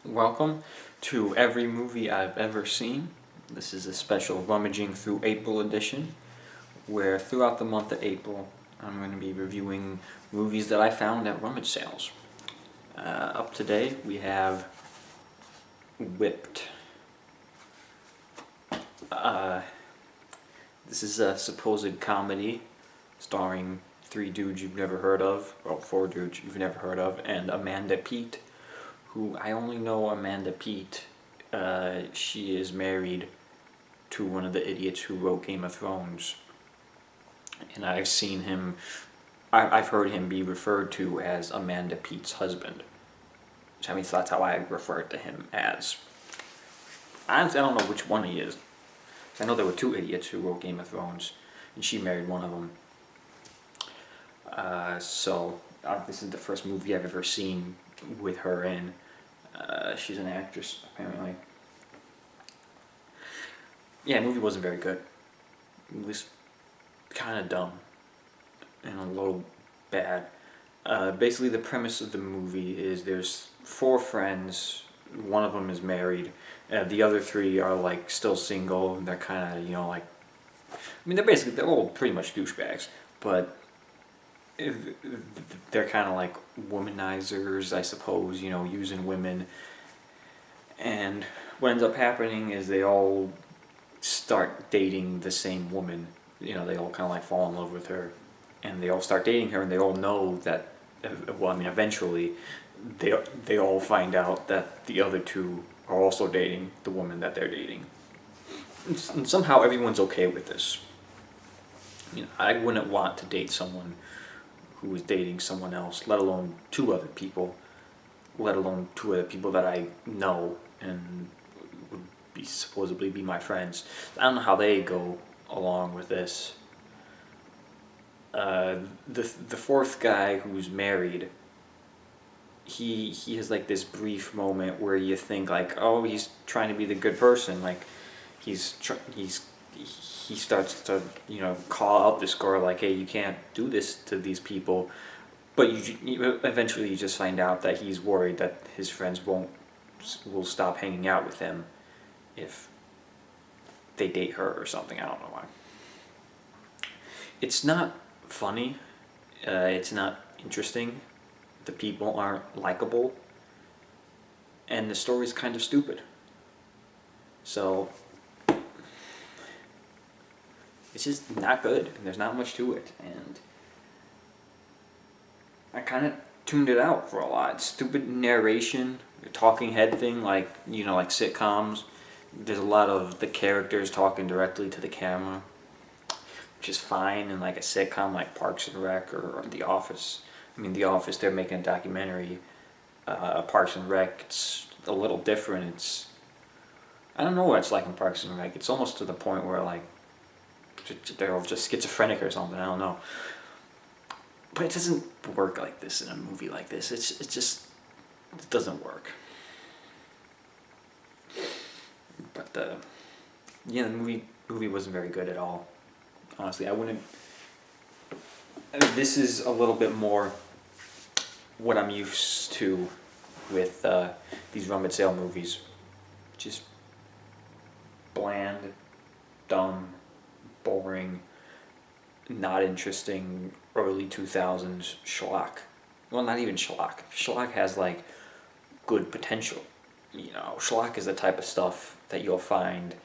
Welcome to every movie I've ever seen. This is a special Rummaging through April edition, where throughout the month of April, I'm going to be reviewing movies that I found at rummage sales. Up today, we have Whipped. This is a supposed comedy starring three dudes you've never heard of, well, four dudes you've never heard of, and Amanda Peet, who I only know Amanda Peet. She is married to one of the idiots who wrote Game of Thrones, and I've seen him. I've heard him be referred to as Amanda Peet's husband. I mean, so that's how I refer to him as. Honestly, I don't know which one he is. I know there were two idiots who wrote Game of Thrones, and she married one of them. This is the first movie I've ever seen with her in. She's an actress, apparently. Yeah, the movie wasn't very good. It was kind of dumb and a little bad. Basically, the premise of the movie is there's four friends. One of them is married. The other three are like still single. They're kind of they're all pretty much douchebags, but they're kind of like womanizers, I suppose. Using women. And what ends up happening is they all start dating the same woman. They all kind of like fall in love with her, and they all start dating her, and they all know that. Eventually, they all find out that the other two are also dating the woman that they're dating, and somehow everyone's okay with this. I wouldn't want to date someone who is dating someone else, let alone two other people that I know and would supposedly be my friends. I don't know how they go along with this. The fourth guy who's married, he has like this brief moment where you think like, oh, he's trying to be the good person, like he starts to call out this girl like, hey, you can't do this to these people, but eventually you just find out that he's worried that his friends will stop hanging out with him if they date her or something. I don't know why. It's not funny. It's not interesting. The people aren't likable. And the story's kind of stupid. So it's just not good, and there's not much to it. And I kind of tuned it out for a lot. Stupid narration, talking head thing, like sitcoms. There's a lot of the characters talking directly to the camera, which is fine in like a sitcom like Parks and Rec or The Office. The Office, they're making a documentary. Parks and Rec, it's a little different. I don't know what it's like in Parks and Rec. It's almost to the point where like they're all just schizophrenic or something. I don't know. But it doesn't work like this in a movie like this. It doesn't work. But the movie wasn't very good at all. Honestly, I wouldn't. This is a little bit more what I'm used to with these rummage sale movies. Just bland, dumb, boring, not interesting, early 2000s schlock. Well, not even schlock. Schlock has like good potential. Schlock is the type of stuff that you'll find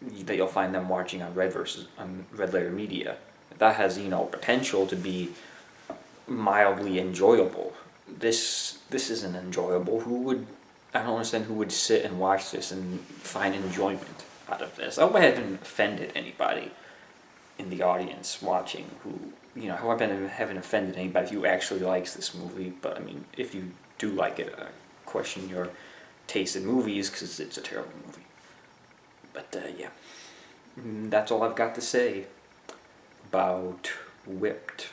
them watching on Red Letter Media. That has potential to be mildly enjoyable. This isn't enjoyable. I don't understand who would sit and watch this and find enjoyment out of this. I hope I haven't offended anybody in the audience watching I hope I haven't offended anybody who actually likes this movie. But if you do like it, question your taste in movies, because it's a terrible movie. But yeah, that's all I've got to say about Whipped.